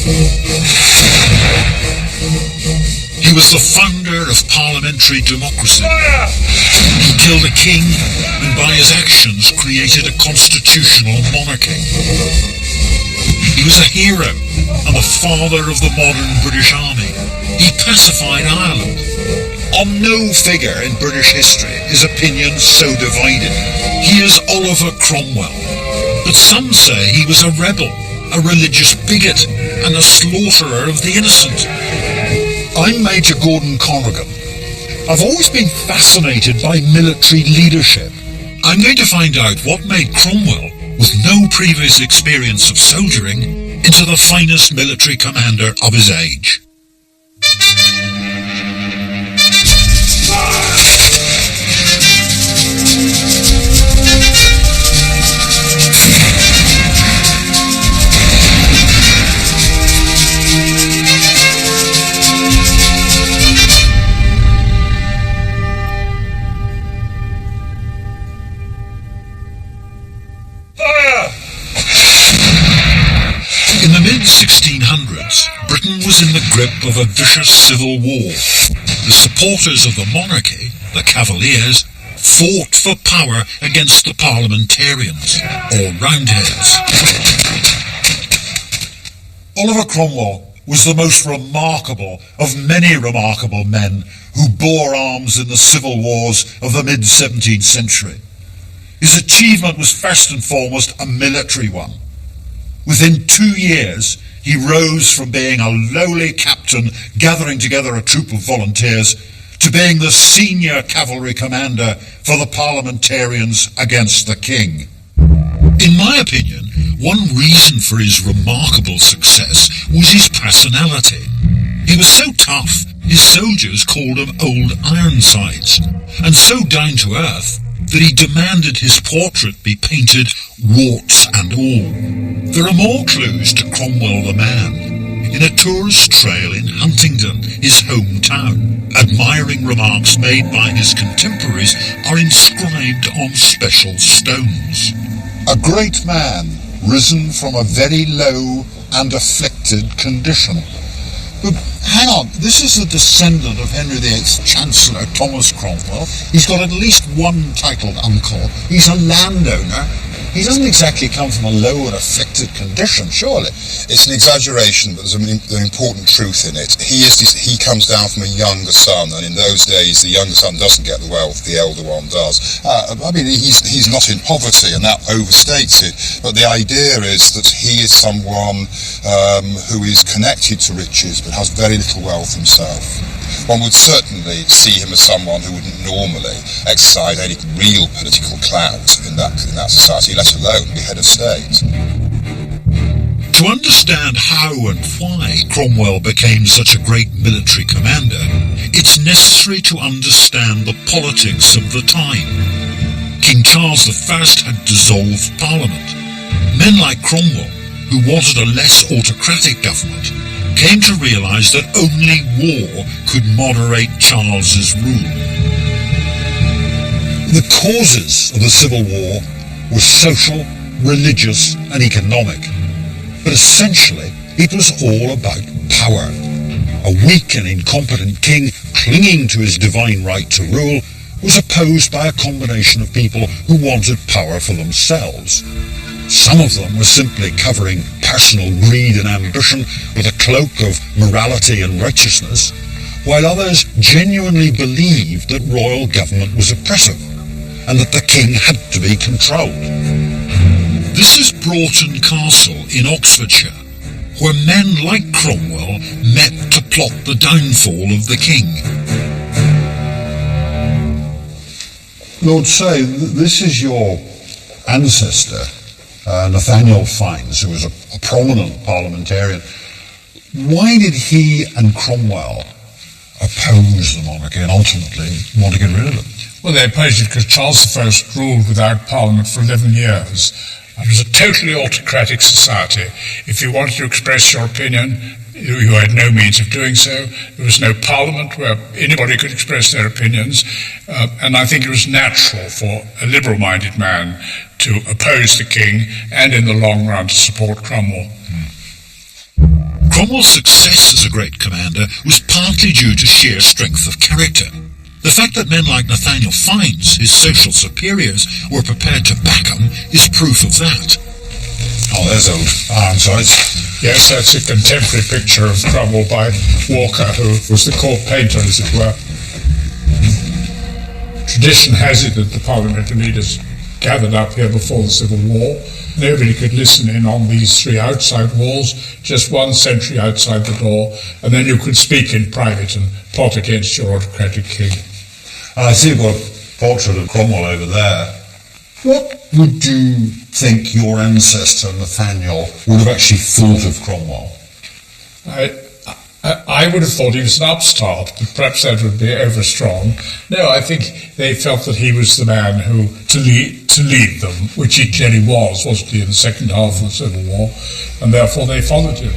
He was the founder of parliamentary democracy. He killed a king and by his actions created a constitutional monarchy. He was a hero and the father of the modern British Army. He pacified Ireland. On no figure in British history is opinion so divided. He is Oliver Cromwell, but some say he was a rebel, a religious bigot, and a slaughterer of the innocent. I'm Major Gordon Conrigan. I've always been fascinated by military leadership. I'm going to find out what made Cromwell, with no previous experience of soldiering, into the finest military commander of his age. In the mid-1600s, Britain was in the grip of a vicious civil war. The supporters of the monarchy, the Cavaliers, fought for power against the parliamentarians, or Roundheads. Oliver Cromwell was the most remarkable of many remarkable men who bore arms in the civil wars of the mid-17th century. His achievement was first and foremost a military one. Within 2 years, he rose from being a lowly captain gathering together a troop of volunteers to being the senior cavalry commander for the parliamentarians against the king. In my opinion, one reason for his remarkable success was his personality. He was so tough, his soldiers called him Old Ironsides, and so down to earth that he demanded his portrait be painted warts and all. There are more clues to Cromwell the man. In a tourist trail in Huntingdon, his hometown, admiring remarks made by his contemporaries are inscribed on special stones. A great man, risen from a very low and afflicted condition. But hang on, this is a descendant of Henry VIII's Chancellor Thomas Cromwell. He's got at least one titled uncle. He's a landowner. He doesn't exactly come from a low and afflicted condition, surely. It's an exaggeration, but there's an important truth in it. He comes down from a younger son, and in those days the younger son doesn't get the wealth, the elder one does. He's not in poverty, and that overstates it. But the idea is that he is someone who is connected to riches, but has very little wealth himself. One would certainly see him as someone who wouldn't normally exercise any real political clout in that society, let alone be head of state. To understand how and why Cromwell became such a great military commander, it's necessary to understand the politics of the time. King Charles I had dissolved Parliament. Men like Cromwell, who wanted a less autocratic government, came to realise that only war could moderate Charles's rule. The causes of the Civil War were social, religious and economic, but essentially it was all about power. A weak and incompetent king clinging to his divine right to rule was opposed by a combination of people who wanted power for themselves. Some of them were simply covering personal greed and ambition with a cloak of morality and righteousness, while others genuinely believed that royal government was oppressive and that the king had to be controlled. This is Broughton Castle in Oxfordshire, where men like Cromwell met to plot the downfall of the king. Lord Say, this is your ancestor, Nathaniel Fiennes, who was a prominent parliamentarian. Why did he and Cromwell oppose the monarchy and ultimately want to get rid of it? Well, they opposed it because Charles I ruled without Parliament for 11 years. It was a totally autocratic society. If you wanted to express your opinion, you had no means of doing so. There was no Parliament where anybody could express their opinions. And I think it was natural for a liberal-minded man to oppose the king and, in the long run, to support Cromwell. Cromwell's success as a great commander was partly due to sheer strength of character. The fact that men like Nathaniel Fiennes, his social superiors, were prepared to back him is proof of that. Oh, there's old Ironsides. Yes, that's a contemporary picture of Cromwell by Walker, who was the court painter, as it were. Tradition has it that the parliamentary leaders gathered up here before the Civil War. Nobody could listen in on these three outside walls, just one sentry outside the door, and then you could speak in private and plot against your autocratic king. I see you've got a portrait of Cromwell over there. What would you think your ancestor Nathaniel would have actually thought of Cromwell? I would have thought he was an upstart, but perhaps that would be overstrong. No, I think they felt that he was the man who to lead them, which he clearly wasn't he, in the second half of the Civil War, and therefore they followed him.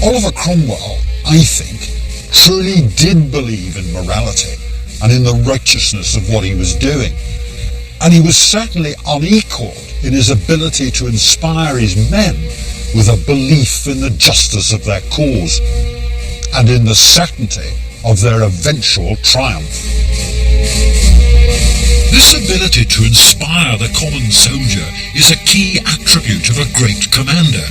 Oliver Cromwell, I think, truly did believe in morality and in the righteousness of what he was doing. And he was certainly unequalled in his ability to inspire his men with a belief in the justice of their cause and in the certainty of their eventual triumph. This ability to inspire the common soldier is a key attribute of a great commander,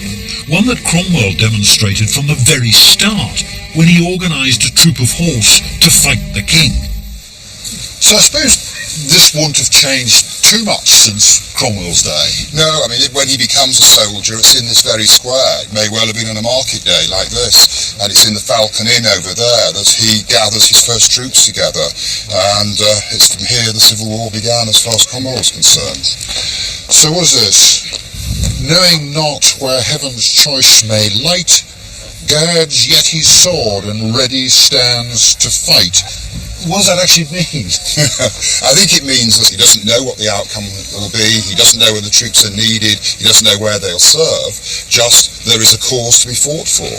one that Cromwell demonstrated from the very start when he organised a troop of horse to fight the king. So I suppose this wouldn't have changed too much since Cromwell's day. No, I mean, when he becomes a soldier, it's in this very square. It may well have been on a market day like this, and it's in the Falcon Inn over there that he gathers his first troops together, and it's from here the Civil War began as far as Cromwell was concerned. So what is this? Knowing not where heaven's choice may light, girds yet his sword and ready stands to fight. What does that actually mean? I think it means that he doesn't know what the outcome will be, he doesn't know where the troops are needed, he doesn't know where they'll serve, just there is a cause to be fought for.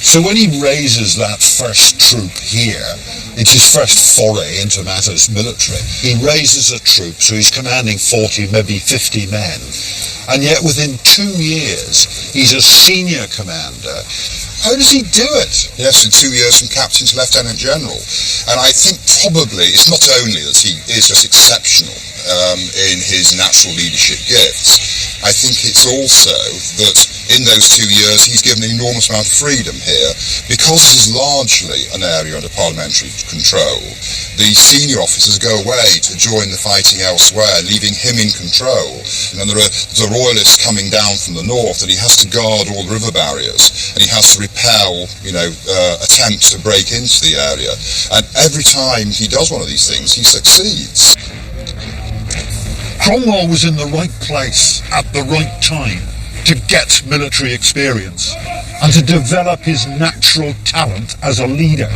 So when he raises that first troop here, it's his first foray into matters military. He raises a troop, so he's commanding 40, maybe 50 men, and yet within 2 years he's a senior commander. How does he do it? Yes, in 2 years from captain to lieutenant general. And I think probably it's not only that he is just exceptional in his natural leadership gifts. I think it's also that in those 2 years he's given an enormous amount of freedom here. Because this is largely an area under parliamentary control, the senior officers go away to join the fighting elsewhere, leaving him in control. And there are the royalists coming down from the north, and he has to guard all the river barriers, and he has to repel, attempts to break into the area. And every time he does one of these things, he succeeds. Cromwell was in the right place at the right time to get military experience and to develop his natural talent as a leader.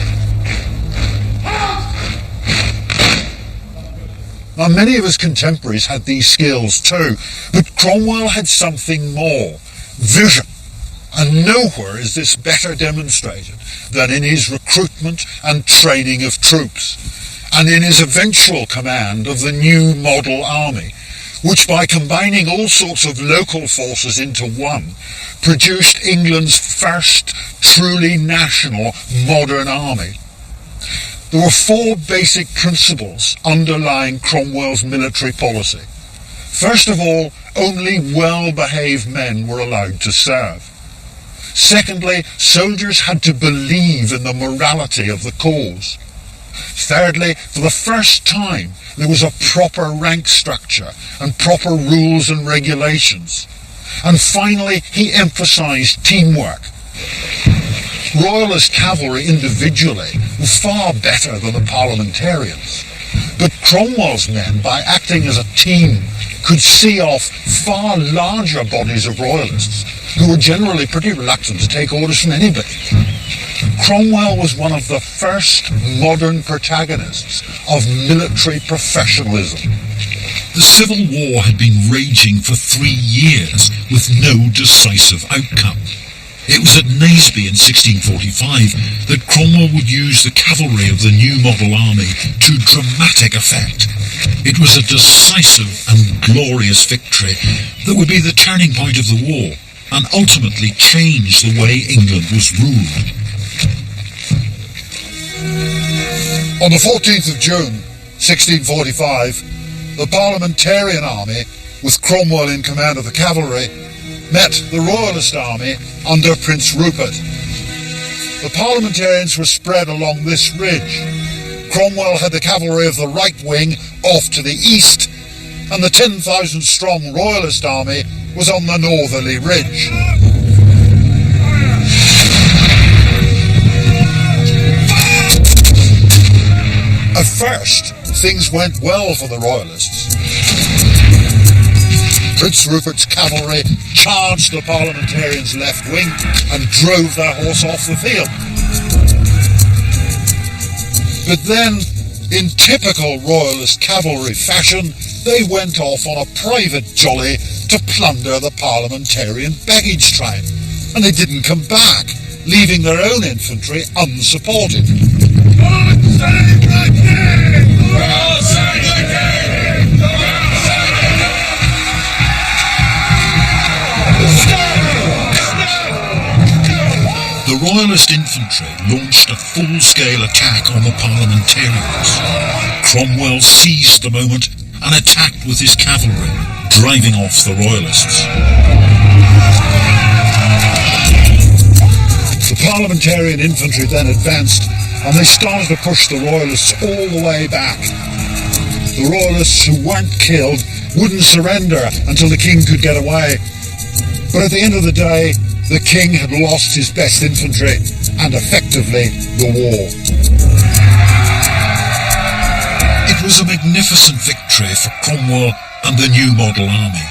Now, many of his contemporaries had these skills too, but Cromwell had something more: vision. And nowhere is this better demonstrated than in his recruitment and training of troops, and in his eventual command of the new model army, which by combining all sorts of local forces into one, produced England's first truly national modern army. There were 4 basic principles underlying Cromwell's military policy. First of all, only well-behaved men were allowed to serve. Secondly, soldiers had to believe in the morality of the cause. Thirdly, for the first time, there was a proper rank structure and proper rules and regulations. And finally, he emphasised teamwork. Royalist cavalry individually were far better than the parliamentarians, but Cromwell's men, by acting as a team, could see off far larger bodies of royalists who were generally pretty reluctant to take orders from anybody. Cromwell was one of the first modern protagonists of military professionalism. The Civil War had been raging for 3 years with no decisive outcome. It was at Naseby in 1645 that Cromwell would use the cavalry of the new model army to dramatic effect. It was a decisive and glorious victory that would be the turning point of the war, and ultimately change the way England was ruled. On the 14th of June, 1645, the Parliamentarian army, with Cromwell in command of the cavalry, met the Royalist army under Prince Rupert. The Parliamentarians were spread along this ridge. Cromwell had the cavalry of the right wing off to the east, and the 10,000-strong Royalist army was on the northerly ridge. At first, things went well for the Royalists. Prince Rupert's cavalry charged the Parliamentarians' left wing and drove their horse off the field. But then, in typical Royalist cavalry fashion, they went off on a private jolly to plunder the Parliamentarian baggage train, and they didn't come back, leaving their own infantry unsupported. The Royalist infantry launched a full-scale attack on the Parliamentarians. Cromwell seized the moment and attacked with his cavalry, driving off the Royalists. The Parliamentarian infantry then advanced, and they started to push the Royalists all the way back. The Royalists who weren't killed wouldn't surrender until the king could get away. But at the end of the day, the king had lost his best infantry, and effectively the war. It was a magnificent victory for Cromwell and the new model army.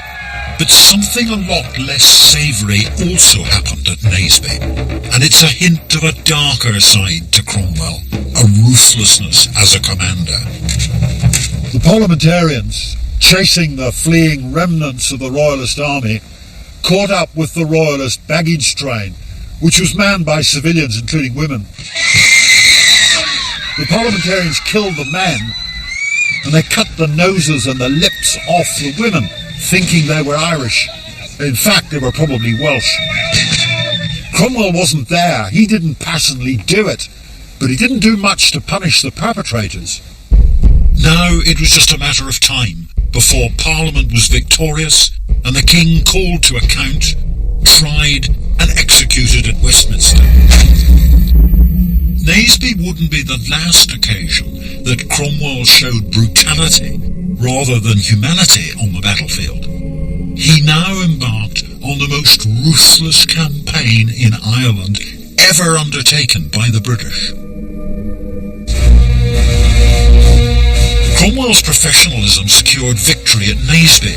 But something a lot less savoury also happened at Naseby, and it's a hint of a darker side to Cromwell, a ruthlessness as a commander. The Parliamentarians, chasing the fleeing remnants of the Royalist army, caught up with the Royalist baggage train, which was manned by civilians, including women. The Parliamentarians killed the men, and they cut the noses and the lips off the women, thinking they were Irish. In fact, they were probably Welsh. Cromwell wasn't there. He didn't personally do it, but he didn't do much to punish the perpetrators. Now it was just a matter of time before Parliament was victorious and the King called to account, tried and executed at Westminster. Naseby wouldn't be the last occasion that Cromwell showed brutality rather than humanity on the battlefield. He now embarked on the most ruthless campaign in Ireland ever undertaken by the British. Cromwell's professionalism secured victory at Naseby,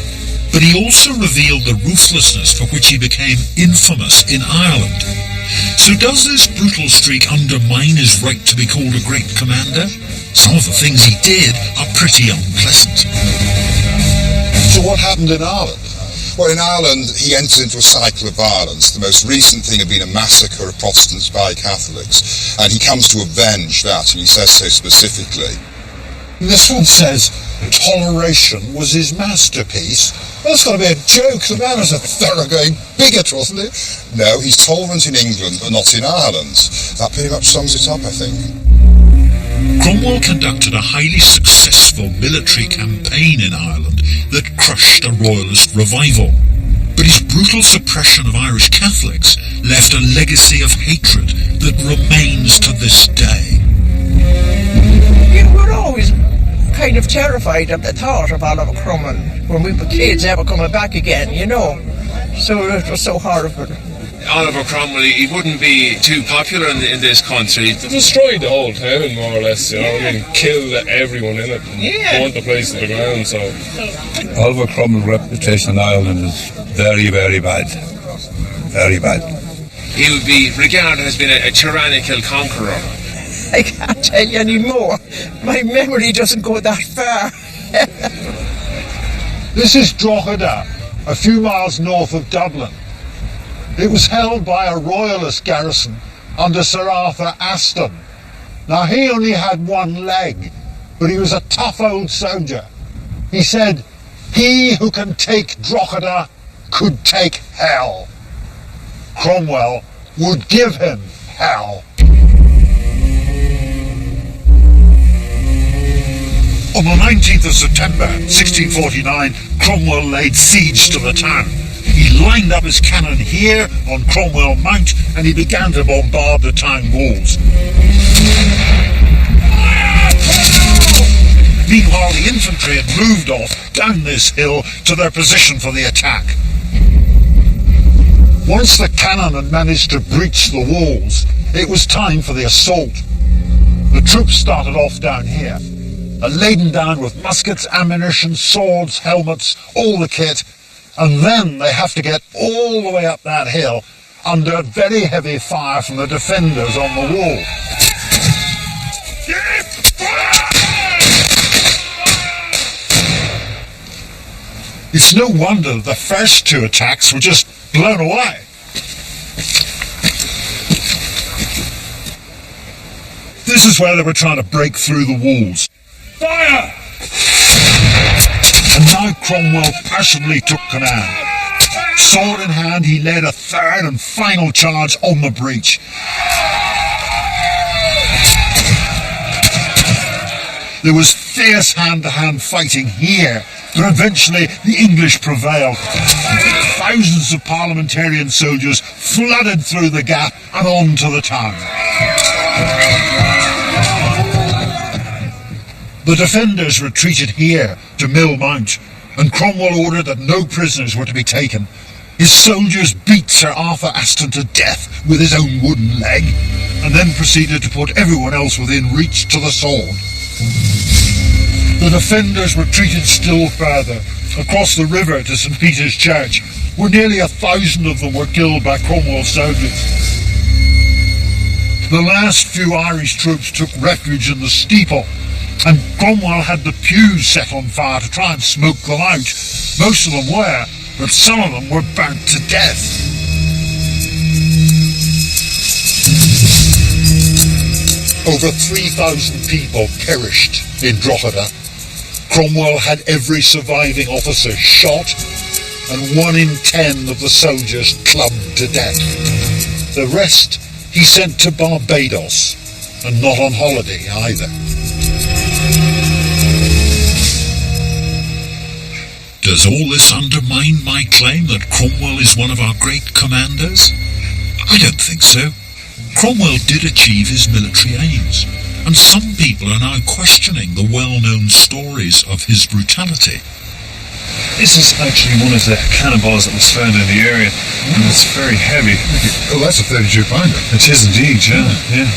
but he also revealed the ruthlessness for which he became infamous in Ireland. So does this brutal streak undermine his right to be called a great commander? Some of the things he did are pretty unpleasant. So what happened in Ireland? Well, in Ireland, he entered into a cycle of violence. The most recent thing had been a massacre of Protestants by Catholics, and he comes to avenge that, and he says so specifically. This one says toleration was his masterpiece. That's got to be a joke. The man was a thoroughgoing bigot, wasn't he? No, he's tolerant in England, but not in Ireland. That pretty much sums it up, I think. Cromwell conducted a highly successful military campaign in Ireland that crushed a royalist revival. But his brutal suppression of Irish Catholics left a legacy of hatred that remains to this day. You were always kind of terrified of the thought of Oliver Cromwell when we were kids ever coming back again, you know. So it was so horrible. Oliver Cromwell, he wouldn't be too popular in this country. He destroyed the whole town, more or less, you know. I mean, killed everyone in it and burnt the place to the ground, so. Oliver Cromwell's reputation in Ireland is very, very bad. Very bad. He would be regarded as being a tyrannical conqueror. I can't tell you any more. My memory doesn't go that far. This is Drogheda, a few miles north of Dublin. It was held by a royalist garrison under Sir Arthur Aston. Now, he only had one leg, but he was a tough old soldier. He said, "He who can take Drogheda could take hell." Cromwell would give him hell. On the 19th of September 1649, Cromwell laid siege to the town. He lined up his cannon here on Cromwell Mount and he began to bombard the town walls. Meanwhile, the infantry had moved off down this hill to their position for the attack. Once the cannon had managed to breach the walls, it was time for the assault. The troops started off down here, laden down with muskets, ammunition, swords, helmets, all the kit, and then they have to get all the way up that hill under very heavy fire from the defenders on the wall. It's no wonder that the first two attacks were just blown away. This is where they were trying to break through the walls. Fire! And now Cromwell personally took command. Sword in hand, he led a third and final charge on the breach. There was fierce hand-to-hand fighting here, but eventually the English prevailed. Thousands of parliamentarian soldiers flooded through the gap and on to the town. The defenders retreated here to Mill Mount, and Cromwell ordered that no prisoners were to be taken. His soldiers beat Sir Arthur Aston to death with his own wooden leg, and then proceeded to put everyone else within reach to the sword. The defenders retreated still further, across the river to St. Peter's Church, where nearly 1,000 of them were killed by Cromwell's soldiers. The last few Irish troops took refuge in the steeple, and Cromwell had the pews set on fire to try and smoke them out. Most of them were, but some of them were burnt to death. Over 3,000 people perished in Drogheda. Cromwell had every surviving officer shot, and 1 in 10 of the soldiers clubbed to death. The rest he sent to Barbados, and not on holiday either. Does all this undermine my claim that Cromwell is one of our great commanders? I don't think so. Cromwell did achieve his military aims, and some people are now questioning the well-known stories of his brutality. This is actually one of the cannonballs that was found in the area, and it's very heavy. Oh, that's a 32 pounder. It is indeed, yeah.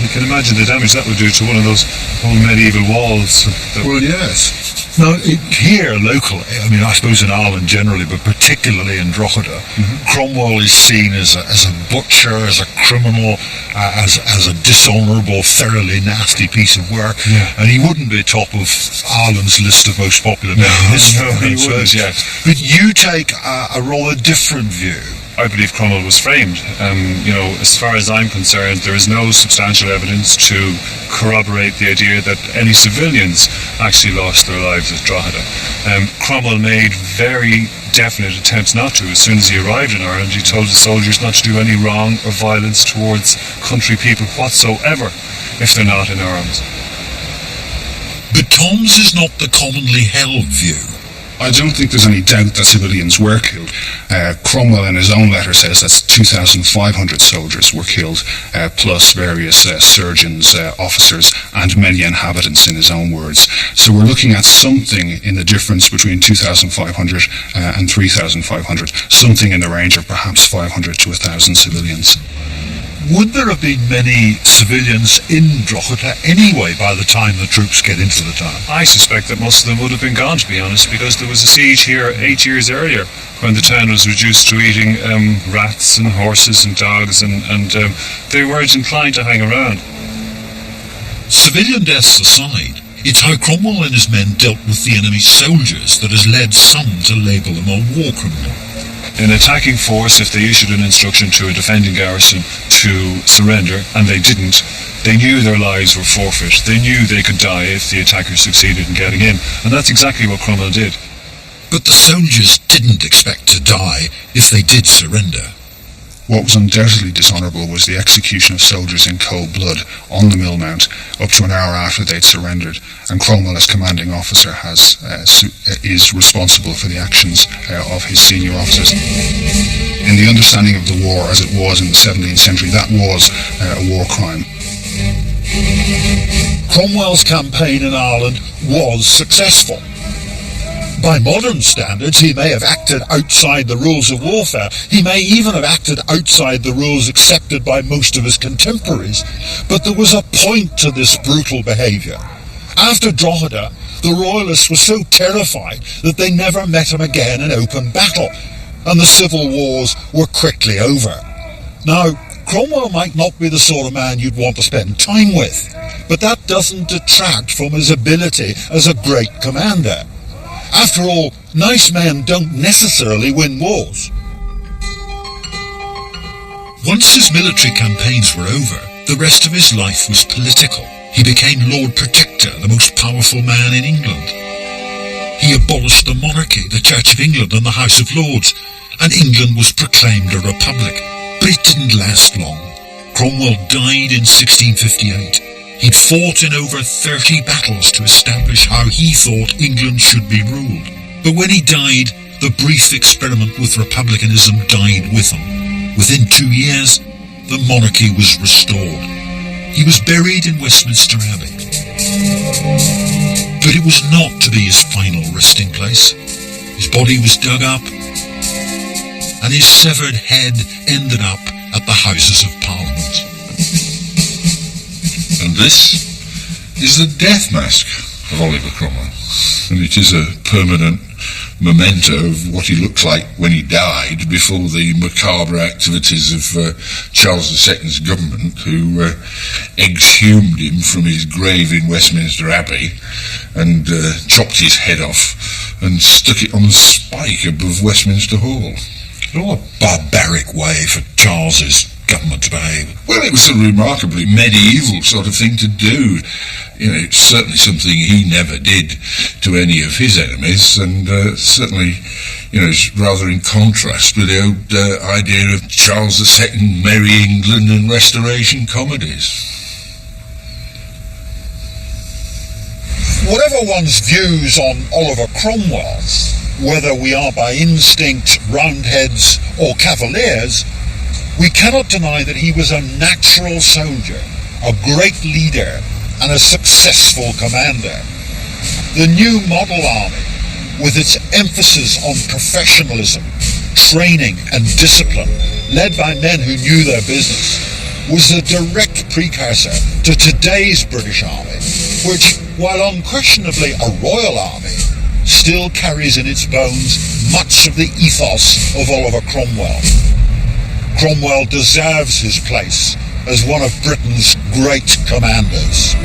You can imagine the damage that would do to one of those old medieval walls. Well, yes. Now, here, locally, I mean, I suppose in Ireland generally, but particularly in Drogheda, Cromwell is seen as a butcher, as a criminal, as a dishonourable, thoroughly nasty piece of work, and he wouldn't be top of Ireland's list of most popular men in history. No, he wouldn't, yes. But you take a rather different view. I believe Cromwell was framed. As far as I'm concerned, there is no substantial evidence to corroborate the idea that any civilians actually lost their lives at Drogheda. Cromwell made very definite attempts not to. As soon as he arrived in Ireland, he told the soldiers not to do any wrong or violence towards country people whatsoever if they're not in arms. But Tom's is not the commonly held view. I don't think there's any doubt that civilians were killed. Cromwell in his own letter says that 2,500 soldiers were killed, plus various surgeons, officers, and many inhabitants in his own words. So we're looking at something in the difference between 2,500 and 3,500, something in the range of perhaps 500 to 1,000 civilians. Would there have been many civilians in Drogheda anyway by the time the troops get into the town? I suspect that most of them would have been gone, to be honest, because there was a siege here 8 years earlier when the town was reduced to eating rats and horses and dogs, and they weren't inclined to hang around. Civilian deaths aside, it's how Cromwell and his men dealt with the enemy's soldiers that has led some to label them a war criminal. An attacking force, if they issued an instruction to a defending garrison to surrender, and they didn't, they knew their lives were forfeit. They knew they could die if the attackers succeeded in getting in, and that's exactly what Cromwell did. But the soldiers didn't expect to die if they did surrender. What was undoubtedly dishonourable was the execution of soldiers in cold blood on the Mill Mount up to an hour after they'd surrendered, and Cromwell, as commanding officer, is responsible for the actions of his senior officers. In the understanding of the war as it was in the 17th century, that was a war crime. Cromwell's campaign in Ireland was successful. By modern standards, he may have acted outside the rules of warfare. He may even have acted outside the rules accepted by most of his contemporaries. But there was a point to this brutal behaviour. After Drogheda, the Royalists were so terrified that they never met him again in open battle, and the civil wars were quickly over. Now, Cromwell might not be the sort of man you'd want to spend time with, but that doesn't detract from his ability as a great commander. After all, nice men don't necessarily win wars. Once his military campaigns were over, the rest of his life was political. He became Lord Protector, the most powerful man in England. He abolished the monarchy, the Church of England and the House of Lords, and England was proclaimed a republic. But it didn't last long. Cromwell died in 1658. He'd fought in over 30 battles to establish how he thought England should be ruled. But when he died, the brief experiment with republicanism died with him. Within 2 years, the monarchy was restored. He was buried in Westminster Abbey. But it was not to be his final resting place. His body was dug up, and his severed head ended up at the Houses of Parliament. And this is the death mask of Oliver Cromwell. And it is a permanent memento of what he looked like when he died before the macabre activities of Charles II's government, who exhumed him from his grave in Westminster Abbey and chopped his head off and stuck it on a spike above Westminster Hall. What a barbaric way for Charles's government to behave. Well, it was a remarkably medieval sort of thing to do. You know, it's certainly something he never did to any of his enemies, and certainly, you know, it's rather in contrast with the old idea of Charles II, Merry England and Restoration comedies. Whatever one's views on Oliver Cromwell, whether we are by instinct Roundheads or Cavaliers, we cannot deny that he was a natural soldier, a great leader, and a successful commander. The new model army, with its emphasis on professionalism, training and discipline, led by men who knew their business, was the direct precursor to today's British Army, which, while unquestionably a royal army, still carries in its bones much of the ethos of Oliver Cromwell. Cromwell deserves his place as one of Britain's great commanders.